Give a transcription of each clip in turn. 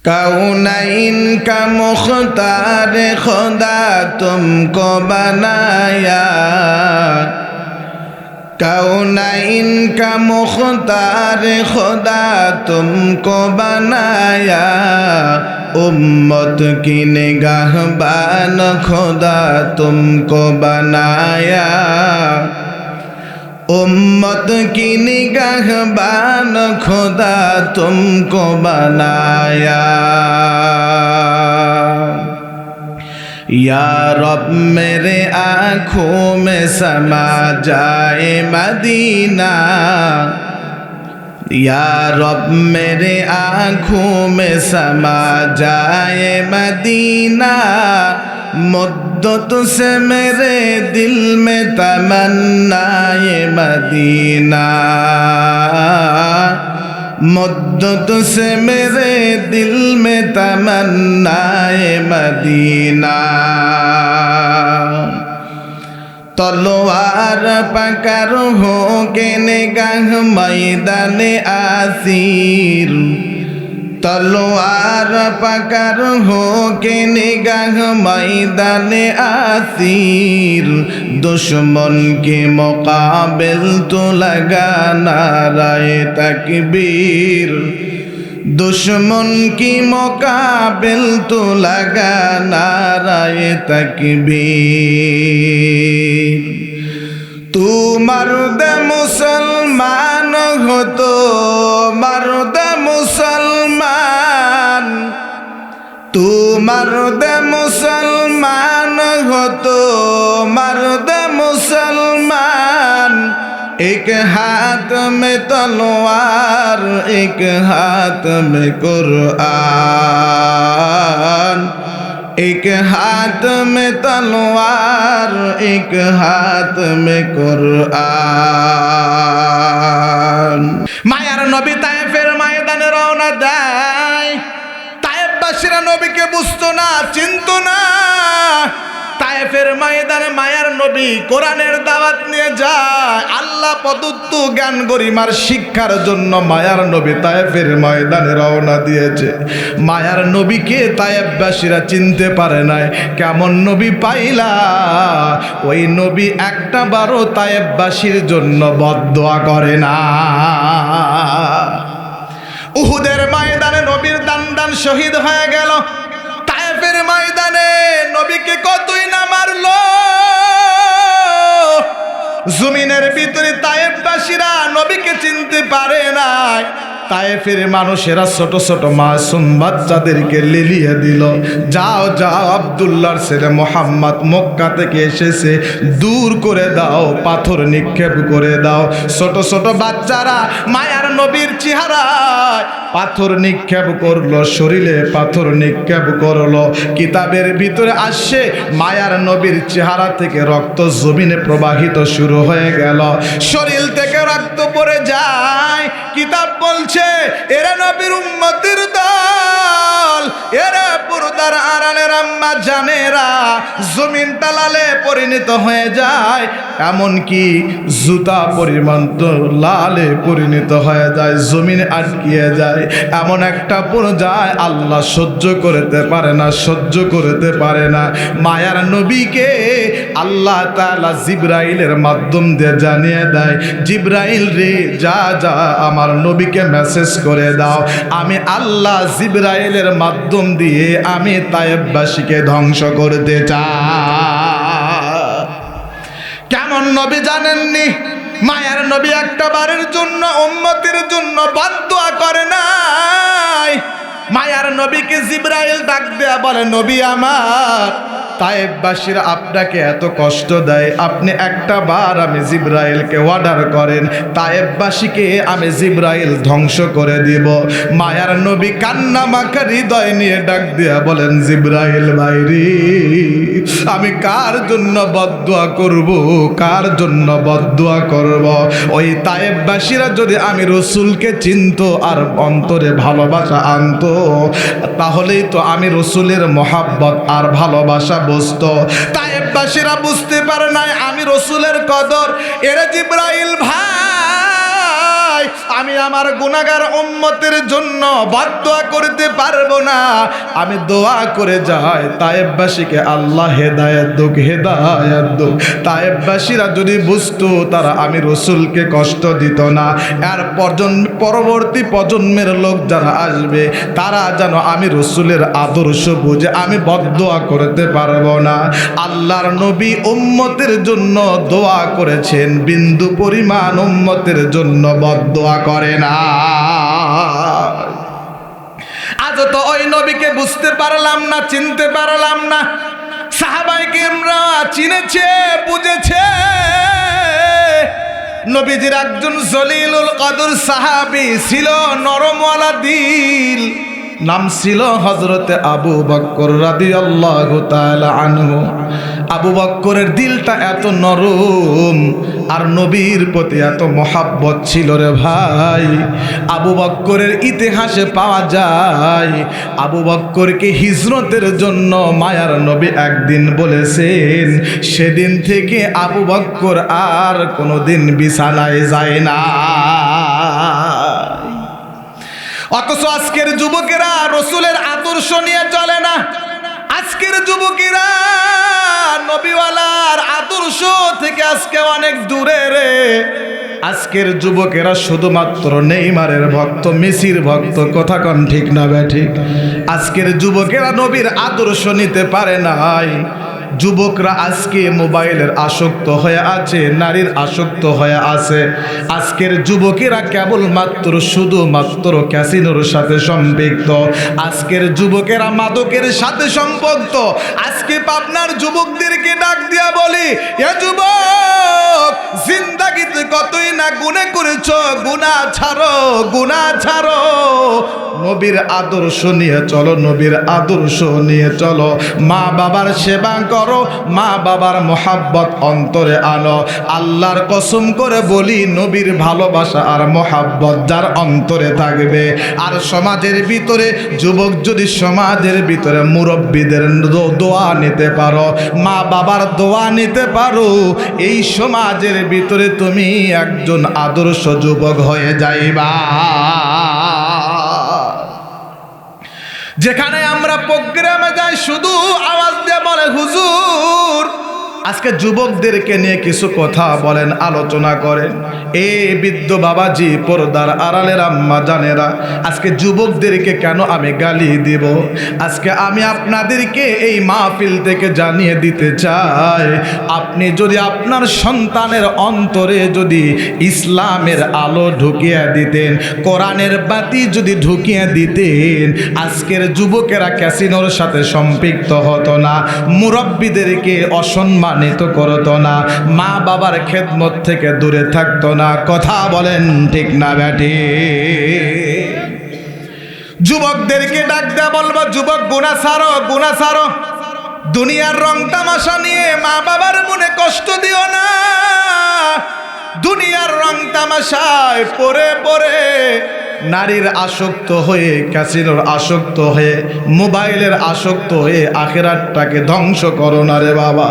कौनैन का मुख्तार खुदा तुमको बनाया, कौनैन का मुख्तार खुदा तुमको बनाया, उम्मत की निगाहबान खुदा तुमको बनाया, उम्मत की निगाहबान खुदा तुमको बनाया। या रब मेरे आँखों में समा जाए मदीना, या रब मेरे आँखों में समा जाए मदीना, मुद्दत से मेरे दिल में तमन्नाए मदीना, मुद्दत से मेरे दिल में तमन्नाए मदीना। तलवार पकड़ हो के निगाह मैदान आसीर, तलवार पकड़ हो के निगाह मैदान आसीर, दुश्मन के मुकाबिल तो लगा नाराए तकबीर, दुश्मन की मुकाबिल तो लगा नाराए तकबीर। तू मर्द मुसलमान हो तो मर्द मुसलमान, तू मर्द मुसलमान हो तो मर्द मुसलमान, एक हाथ में तलवार एक हाथ में कुरान, एक हाथ में तलवार एक हाथ में कुरान। मायार नबी ताয়েফের ময়দানে রওনা দেয়। তায়েফবাসীরা নবীকে বুঝতো না, চিনতো না। তায়েফের ময়দানে মায়ার নবী কোরআনের দাওয়াত নিয়ে যায়। আল্লাহ প্রদত্ত জ্ঞান গরিমার শিক্ষার জন্য মায়ার নবী তায়েফের ময়দানে রওনা দিয়েছে। মায়ার নবীকে তায়েফবাসীরা চিনতে পারে নাই। কেমন নবী পাইলা? ওই নবী একটা বারও তায়েফবাসীর জন্য বদদোয়া করে না। উহুদের ময়দানে নবীর দান শহীদ হয়ে গেল। তায়েফের ময়দানে নবীকে কতই না মারলো। জমিনের ভিতরে তায়েফবাসীরা নবীকে চিনতে পারে নাই। তায়েফের মানুষেরা ছোট ছোট মাসুম বাচ্চাদেরকে লেলিয়ে দিল, যাও যাও আব্দুল্লাহর ছেলে মোহাম্মদ মক্কা থেকে এসেছে, দূর করে দাও, পাথর নিক্ষেপ করে দাও। ছোট ছোট বাচ্চারা মায়ার নবীর চেহারায় পাথর নিক্ষেপ করলো, শরীরে পাথর নিক্ষেপ করলো। কিতাবের ভিতরে আসছে মায়ার নবীর চেহারা থেকে রক্ত জমিনে প্রবাহিত শুরু হয়ে গেল, শরীর থেকে রক্ত পড়ে যায়। কিতাব বলছে এরা নবীর উম্মতের দল, এরা পর্দার আড়ালের আম্মা জানেরা জমিন তালালে পরিণত হয়ে যায়, এমনকি জুতা পরিমাণ তো লালে পরিণত হয়ে যায়, জমিনে আটকিয়ে যায়। এমন একটা পর্যায়ে আল্লাহ সহ্য করতে পারে না, সহ্য করতে পারে না। মায়ার নবীকে আল্লাহ তাআলা জিবরাইলের মাধ্যম দিয়ে জানিয়ে দেয়, জিবরাইল রে যা যা আমার নবীকে মেসেজ করে দাও, আমি আল্লাহ জিবরাইলের মাধ্যম দিয়ে আমি তায়েফবাসীকে ধ্বংস করতে চাই। কেমন নবী জানেননি? মায়ার নবী একটা বারের জন্য উম্মতের জন্য বদদোয়া করে নাই। মায়ার নবীকে জিবরাইল ডাক দেয়া বলে, নবী আমার, তায়েফবাসীরা আপনাকে এত কষ্ট দেয়, আপনি একটা বার আমি জিবরাইলকে অর্ডার করেন, তায়েফবাসীকে আমি জিবরাইল ধ্বংস করে দিব। মায়ার নবী কান্না মাখা হৃদয় নিয়ে ডাক দেয়া বলেন, জিবরাইল ভাইরি, আমি কার জন্য বদদোয়া করব, কার জন্য বদদোয়া করব? ওই তায়েফবাসীরা যদি আমি রসুলকে চিনতো আর অন্তরে ভালোবাসা আনতো, তাহলেই তো আমি রসুলের মহাব্বত আর ভালোবাসা বুঝতো। তায়েফবাসীরা বুঝতে পারে নাই আমি রসুলের কদর। এরা জিবরাইল ভাই, আমি আমার গুনাহগার উম্মতের জন্য বদদোয়া করতে পারবো না। আমি দোয়া করে যাই তায়েববাসীকে আল্লাহ হেদায়েত দুক, হেদায়েত দুক। তায়েববাসীরা যদি বুঝতো তারা আমি রসুলকে কষ্ট দিত না। আর পরবর্তী প্রজন্মের লোক যারা আসবে তারা যেন আমি রসুলের আদর্শ বুঝে আমি বদদোয়া করতে পারবো না। আল্লাহর নবী উম্মতের জন্য দোয়া করেছেন, বিন্দু পরিমাণ উম্মতের জন্য বদদোয়া করে না। আজ তো ওই নবীকে বুঝতে পারলাম না, চিনতে পারলাম না। সাহাবায়ে কেরামরা চিনেছে, বুঝেছে। নবীজির একজন জলিলুল কদর সাহাবী ছিল, নরমওয়ালা দিল, নাম ছিল হযরতে আবু বকর রাদিয়াল্লাহু তাআলা আনহু। আবু বকরের দিলটা এত নরম আর নবীর প্রতি এত মহাব্বত ছিল রে ভাই। আবু বকরের ইতিহাসে পাওয়া যায় আবু বকরকে হিজরতের জন্য মায়ার নবী একদিন বলেছেন, সেদিন থেকে আবু বকর আর কোনোদিন বিছানায় যায় না। অথচ আজকের যুবকেরা রসুলের আদর্শ নিয়ে চলে না। আজকের যুবকেরা নবীওয়ালার আদর্শ থেকে আজকে অনেক দূরে রে। আজকের যুবকেরা শুধুমাত্র নেইমারের ভক্ত, মেসির ভক্ত। কথা কন ঠিক না ব্যাঠিক? আজকের যুবকেরা নবীর আদর্শ নিতে পারে নাই। যুবকরা আজকে মোবাইলের আসক্ত হয়ে আছে, নারীর আসক্ত হয়ে আছে। আজকের যুবকেরা কেবলমাত্র শুধুমাত্র ক্যাসিনোর সাথে সম্পৃক্ত। আজকের যুবকেরা মাদকের সাথে সম্পৃক্ত। আজকে পাবনার যুবকদেরকে ডাক দিয়া বলি, এ যুবক, জিন্দাগিতে কতই না গুনাহ করেছো, গুনাহ ছাড়ো, গুনাহ ছাড়ো। নবীর আদর্শ নিয়ে চলো, নবীর আদর্শ নিয়ে চলো। মা বাবার সেবা করো, মা বাবার মোহাব্বত অন্তরে আনো। আল্লাহর কসম করে বলি, নবীর ভালোবাসা আর মোহাব্বত যার অন্তরে থাকবে, আর সমাজের ভিতরে যুবক যদি সমাজের ভিতরে মুরব্বীদের দোয়া নিতে পারো, মা বাবার দোয়া নিতে পারো, এই সমাজের ভিতরে তুমি একজন আদর্শ যুবক হয়ে যাইবা। যেখানে আমরা প্রোগ্রামে যাই শুধু আওয়াজ দিয়ে বলে, হুজুর আজকে যুবকদেরকে নিয়ে কিছু কথা বলেন, আলোচনা করেন। এই বৃদ্ধ বাবাজি, পর্দার আড়ালের আম্মা জানেরা, আজকে যুবকদেরকে কেন আমি গালি দিব? আজকে আমি আপনাদেরকে এই মাহফিল থেকে জানিয়ে দিতে চাই, আপনি যদি আপনার সন্তানের অন্তরে যদি ইসলামের আলো ঢুকিয়ে দিতেন, কোরআনের বাতি যদি ঢুকিয়ে দিতেন, আজকের যুবকেরা ক্যাসিনোর সাথে সম্পৃক্ত হতো না, মুরব্বীদেরকে অসম্মান করতো না, মা বাবার খেদমত থেকে দূরে থাকতো না। কথা বলেন ঠিক না ব্যাটি? যুবকদেরকে ডাক দেয়া বলবো, যুবক গুনাহ ছাড়ো, গুনাহ ছাড়ো। দুনিয়ার রং তামাশা নিয়ে মা বাবার মনে কষ্ট দিও না। দুনিয়ার রং তামাশায় পড়ে পড়ে নারীর আসক্ত হয়ে, ক্যাসিনোর আসক্ত হয়ে, মোবাইলের আসক্ত হয়ে আখিরাতটাকে ধ্বংস করো না রে বাবা।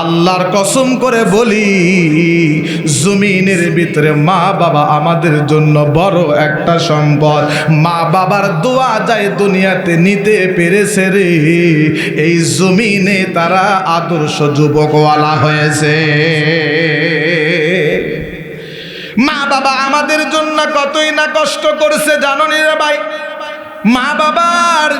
আল্লাহর কসম করে বলি, জমিনের ভিতরে মা বাবা আমাদের জন্য বড় একটা সম্পদ। মা বাবার দোয়া যায় দুনিয়াতে নিতে পেরেছে রে, এই জমিনে তারা আদর্শ যুবকওয়ালা হয়েছে। মা বাবা আমাদের জন্য কতই না কষ্ট করেছে, জানো নি রে ভাই? মা বাবার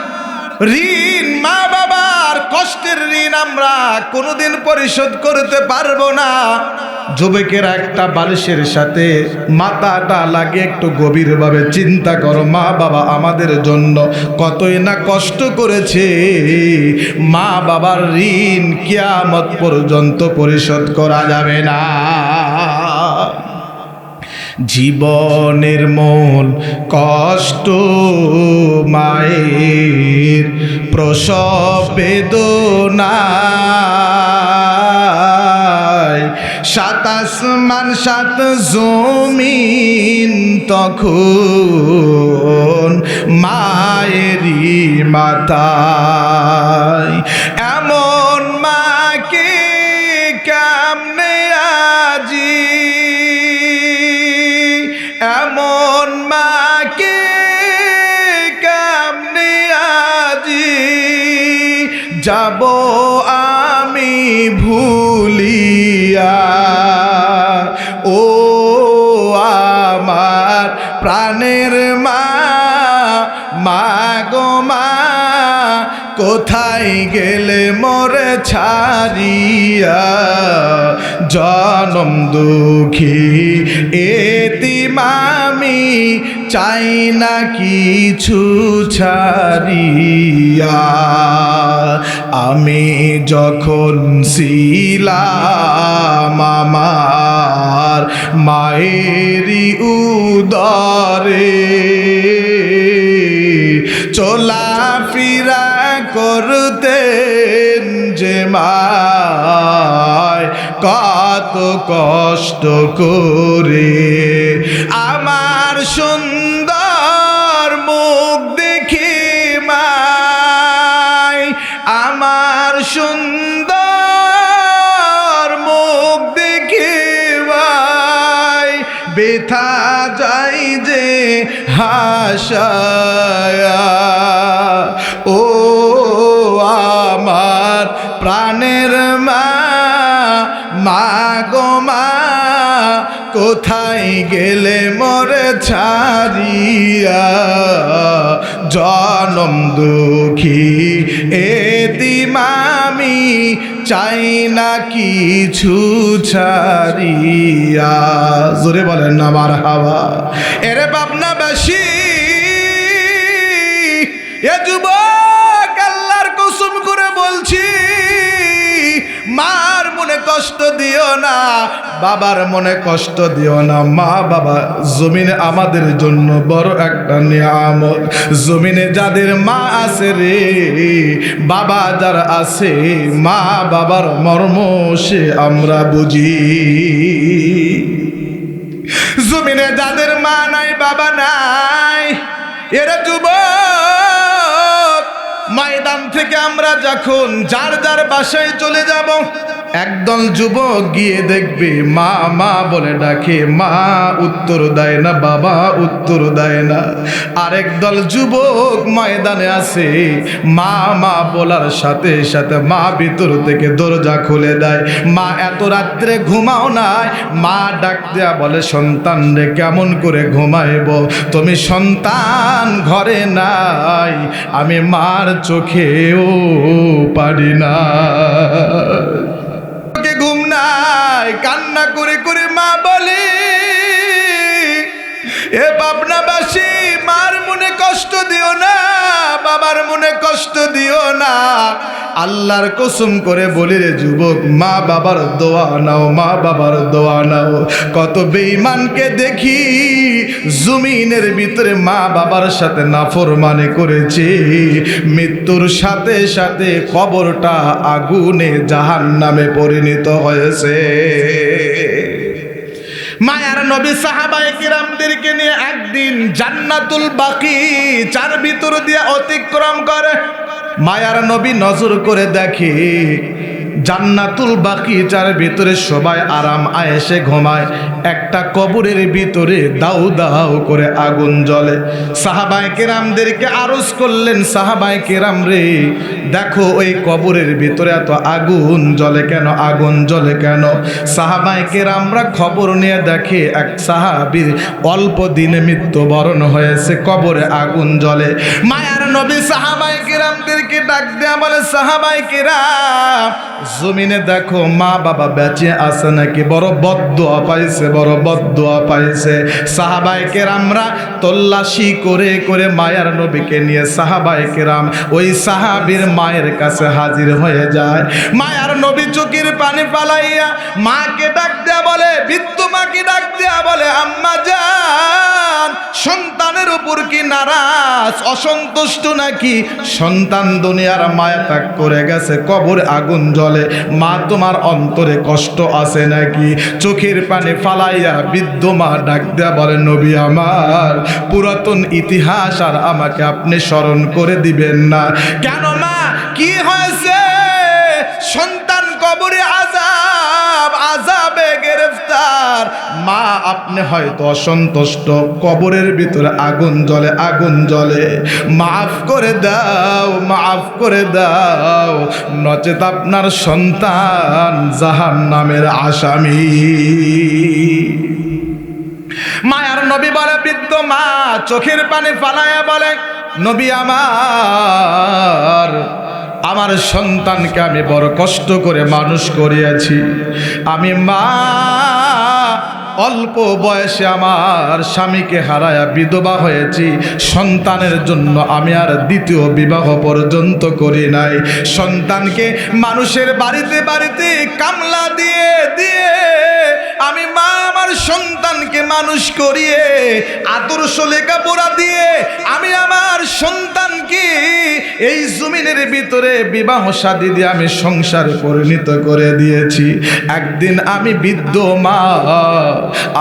ঋণ, মা বাবার কষ্টের ঋণ আমরা কোনোদিন পরিশোধ করতে পারবো না। যুবকেরা একটা বালিশের সাথে মাথাটা লাগে একটু গভীরভাবে চিন্তা করো, মা বাবা আমাদের জন্য কতই না কষ্ট করেছে। মা বাবার ঋণ কিয়ামত পর্যন্ত পরিশোধ করা যাবে না। জীবনের মূল কষ্ট মায়ের প্রসব বেদনায়, সাত আসমান সাত জমিন তখন মায়েরই মাথায়। এমন মাকে কেমনে আজি, এমন যাব আমি ভুলিয়া, ও আমার প্রাণের মা, মা গো মা, কোথায় গেলে মোরে ছাড়িয়া, জনম দুঃখী এতিম আমি, চাই না কিছু ছাড়িয়া। আমি যখন ছিলাম আমার মায়েরই উদরে, চলাফেরা করতেন যে মায় কত কষ্ট করে, আমার সুন্দর মুখ দেখি মায়, আমার সুন্দর মুখ দেখি মায়, ব্যথা যাই যে হাসায়া, ও আমার প্রাণের মা, মা গো মা, কোথায় গেলে মোরে ছাড়িয়া, জনম দুঃখী এতিম আমি, চাই না কিছু ছাড়িয়া। জোরে বলেন না মারহাবা। এরে পাবনাবাসী, এ যুবক, আল্লাহর কসম করে বলছি, মার মনে কষ্ট দিও না, বাবার মনে কষ্ট দিও না। মা বাবা জমিনে আমাদের জন্য বড় একটা নিয়ামত। জমিনে যাদের মা আছে রে, বাবা যারা আছে, মা বাবার মর্ম সে আমরা বুঝি। জমিনে যাদের মা নাই, বাবা নাই, এরা যুবক, ময়দান থেকে আমরা যখন যার যার বাসায় চলে যাব, একদল যুবক গিয়ে দেখবে মা মা বলে ডাকে, মা উত্তর দেয় না, বাবা উত্তর দেয় না। আরেক দল যুবক ময়দানে আছে, মা মা বলার সাথে সাথে মা ভিতর থেকে দরজা খুলে দেয়। মা এত রাত্রে ঘুমাও নাই, মা ডাক দেয়া বলে, সন্তান রে কেমন করে ঘুমাইব, তুমি সন্তান ঘরে নাই, আমি মার চোখেও পারি না। ঘুম নাই, কান্না করে করে মা বলে, এ পাবনাবাসী, মার মনে কষ্ট দিও না, বাবার মনে কষ্ট দিও না। আল্লাহর কসম করে বলি রে যুবক, মা বাবার দোয়া নাও, মা বাবার দোয়া নাও। কত বেঈমানকে দেখি জমিনের ভিতরে মা বাবার সাথে নাফরমানি করেছে, মৃত্যুর সাথে সাথে কবরটা আগুনে জাহান্নামে পরিণত হয়েছে। মায়ার নবী সাহাবায়ে কিরামদেরকে নিয়ে একদিন জান্নাতুল বাকি চার ভিতর দিয়ে অতিক্রম করে। মায়ার নবী নজর করে দেখে জান্নাতুল বাকি চার ভিতরে সবাই আরাম আয়েশে ঘুমায়, একটা কবরের ভিতরে দাউ দাউ করে আগুন জ্বলে। সাহাবায়ে কেরামদেরকে আরজ করলেন, সাহাবায়ে কেরাম রে, দেখো ওই কবরের ভিতরে এত আগুন জ্বলে কেন, আগুন জ্বলে কেন? সাহাবায়ে কেরামরা খবর নিয়ে দেখে এক সাহাবীর অল্প দিনে মৃত্যুবরণ হয়েছে, কবরে আগুন জ্বলে। মায়ার নবী সাহাবায়ে কেরামদেরকে ডাক দেয়া বলে, সাহাবায়ে কেরাম, জমিনে দেখো মা বাবা বেঁচে আছে নাকি? বড় বদদোয়া পাইছে, বড় বদদোয়া পাইছে। সাহাবায়ে কেরামরা তল্লাশি করে করে মায়ার নবীকে নিয়ে সাহাবায়ে কেরাম ওই সাহাবীর মায়ের কাছে হাজির হয়ে যায়। মায়ার নবী চোখের পানি ফালাইয়া মাকে ডাক দেয়া বলে, বৃদ্ধ মাকে ডাক দেয়া বলে, আম্মা জান, সন্তানের উপর কি নারাজ, অসন্তুষ্ট নাকি? সন্তান দুনিয়ার মায়া ত্যাগ করে গেছে, কবরে আগুন জ্বলে, মা তোমার অন্তরে কষ্ট আছে নাকি? চোখের পানি ফালাইয়া বৃদ্ধ মা ডাক দেয়া বলে, নবী আমার, পুরাতন ইতিহাস আর আমাকে আপনি স্মরণ করে দিবেন না? কেন মা, কি হয়েছে? সন্তান কবরে আযাব, আযাবে গ্রেফতার, মা আপনি হয়তো অসন্তুষ্ট, কবরের ভিতরে আগুন জ্বলে, আগুন জ্বলে, মাফ করে দাও, মাফ করে দাও, নচেত আপনার সন্তান জাহান্নামের আসামি। মায়ার নবী বলে, বৃদ্ধ মা চোখের পানি ফালায়া বলে, নবী আমার সন্তানকে আমি বড় কষ্ট করে মানুষ করিয়াছি। আমি মা অল্প বয়সে আমার স্বামীকে হারায়া বিধবা হয়েছি। সন্তানের জন্য আমি আর দ্বিতীয় বিবাহ পর্যন্ত করি নাই। সন্তানকে মানুষের বাড়িতে বাড়িতে কামলা দিয়ে দিয়ে আমি মা আমার সন্তানকে মানুষ করিয়ে আদর্শ লেখাপড়া দিয়ে আমি আমার সন্তানকে এই জমিনের ভিতরে বিবাহ শাদী দিয়ে আমি সংসারে পরিণত করে দিয়েছি। একদিন আমি বৃদ্ধ মা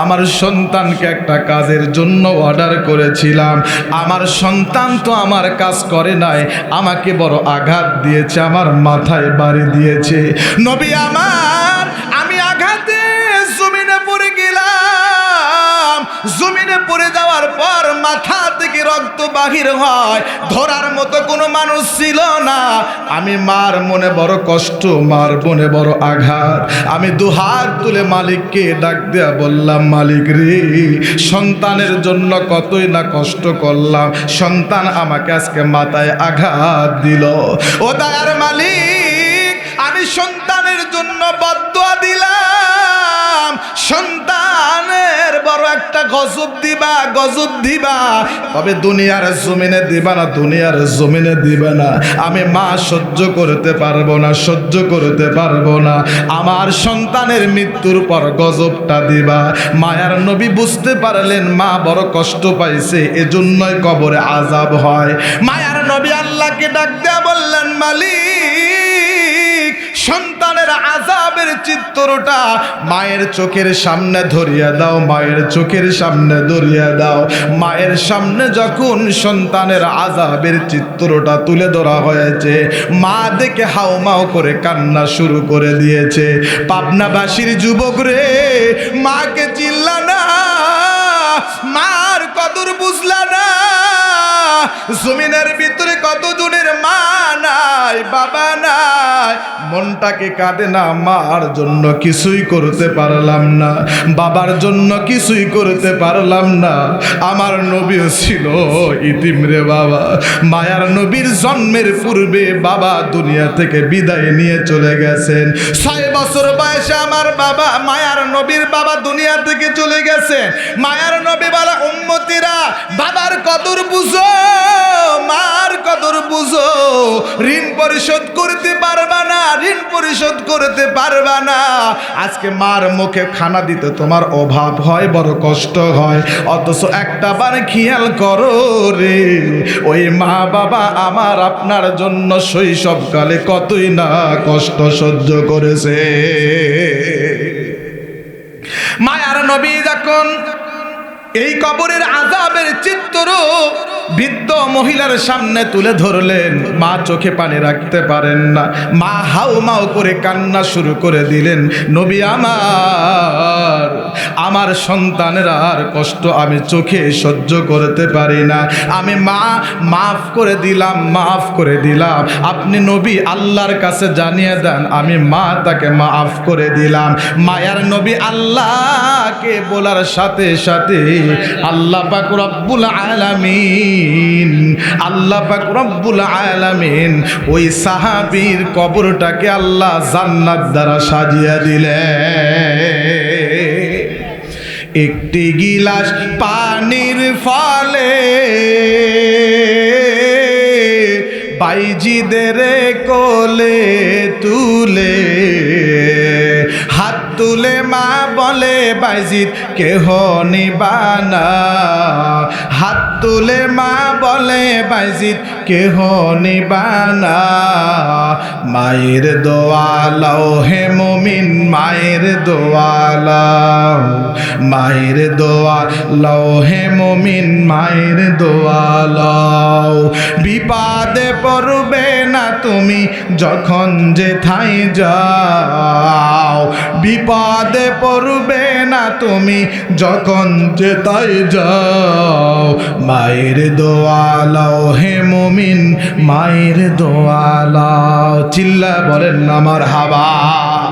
আমার সন্তানকে একটা কাজের জন্য অর্ডার করেছিলাম। আমার সন্তান তো আমার কাজ করে নাই, আমাকে বড় আঘাত দিয়েছে, আমার মাথায় বাড়ি দিয়েছে। নবী আমার, আমি আঘাতে জমিনে পড়ে গেলাম। জমিনে পড়ে যাওয়ার পর মাথা থেকে রক্ত বাহির হয়, ধরার মতো কোনো মানুষ ছিল না। আমি মার মনে বড় কষ্ট, মার মনে বড় আঘাত। আমি দুহাত তুলে মালিককে ডাক দেয়া বললাম, মালিক রে, সন্তানের জন্য কতই না কষ্ট করলাম, সন্তান আমাকে আজকে মাথায় আঘাত দিল। ও দয়ার মালিক, আমি সন্তানের জন্য বদদুয়া দিলাম, সন্তানের বড় একটা গজব দিবা, গজব দিবা, তবে দুনিয়ার জমিনে দিবা না, দুনিয়ার জমিনে দিবা না। আমি মা সহ্য করতে পারবো না, সহ্য করতে পারবো না। আমার সন্তানের মৃত্যুর পর গজবটা দিবা। মায়ার নবী বুঝতে পারলেন মা বড় কষ্ট পাইছে, এজন্যই কবরে আযাব হয়। মায়ার নবী আল্লাহকে ডাক দেয়া বললেন, মালিক, সন্তানের আযাবের চিত্রটা মায়ের চোখের সামনে ধরিয়ে দাও, মায়ের চোখের সামনে ধরিয়ে দাও। মায়ের সামনে যখন সন্তানের আযাবের চিত্রটা তুলে ধরা হয়েছে, মা দেখে হাউমাউ করে কান্না শুরু করে দিয়েছে। পাবনাবাসীর যুবক রে, মাকে চিল্লা না, মার কদর বুঝলা না। জমিনের ভিতরে কতজনের মা নাই, বাবা নাই, মনটাকে কাঁদে না, মার জন্য কিছুই করতে পারলাম না, বাবার জন্য কিছুই করতে পারলাম না। আমার নবীও ছিল ইতিম রে বাবা। মায়ার নবীর জন্মের পূর্বে বাবা দুনিয়া থেকে বিদায় নিয়ে চলে গেছেন। 6 বছর বয়সে আমার বাবা, মায়ার নবীর বাবা দুনিয়া থেকে চলে গেছেন। মায়ার নবী বলে, উম্মতিরা বাবার কদর বুঝো, মার কদর বুঝো। ঋণ পরিশোধ করতে পারবা না, ঋণ পরিশোধ করতে পারবা না। আজকে মার মুখে খানা দিতে তোমার অভাব হয়, বড় কষ্ট হয়, অথচ একটা বার খেয়াল করো রে, ওই মা বাবা আমার আপনার জন্য শৈশবকালে কতই না কষ্ট সহ্য করেছে। মায়ার নবী যখন এই কবরের আযাবের চিত্র বৃদ্ধ মহিলার সামনে তুলে ধরলেন, মা চোখে পানি রাখতে পারেন না, মা হাউমাউ করে কান্না শুরু করে দিলেন। নবী আমার সন্তানের আর কষ্ট আমি চোখে সহ্য করতে পারি না, আমি মা মাফ করে দিলাম, মাফ করে দিলাম। আপনি নবী আল্লাহর কাছে জানিয়ে দেন, আমি মা তাকে মাফ করে দিলাম। মায়ার নবী আল্লাহকে বলার সাথে সাথে আল্লাহ পাক রব্বুল আলামিন, আল্লাহ পাক রব্বুল আলামিন ওই সাহাবীর কবরটাকে আল্লাহ জান্নাত দ্বারা সাজিয়ে দিলেন। একটি গিলাস পানির ফলে বাইজিদের কোলে তুলে, হাত তুলে মা বলে, বাইজিদ কেহ নিবানা। হাত তুলে মা বলে, বাইজিদ কেহ নিবানা। মায়ের দোয়া লও হে মুমিন, মায়ের দোয়া লও, মায়ের দোয়া লও হে মুমিন, মায়ের দোয়া লও। বিপদে পড়বে না তুমি যখন যেথায় যাও, বিপদে পড়বে না তুমি যখন যেথায় যাও। মায়ের দোয়া লও হে মুমিন, মায়ের দোয়া লও। চিল্লা বলেন না মারহাবা।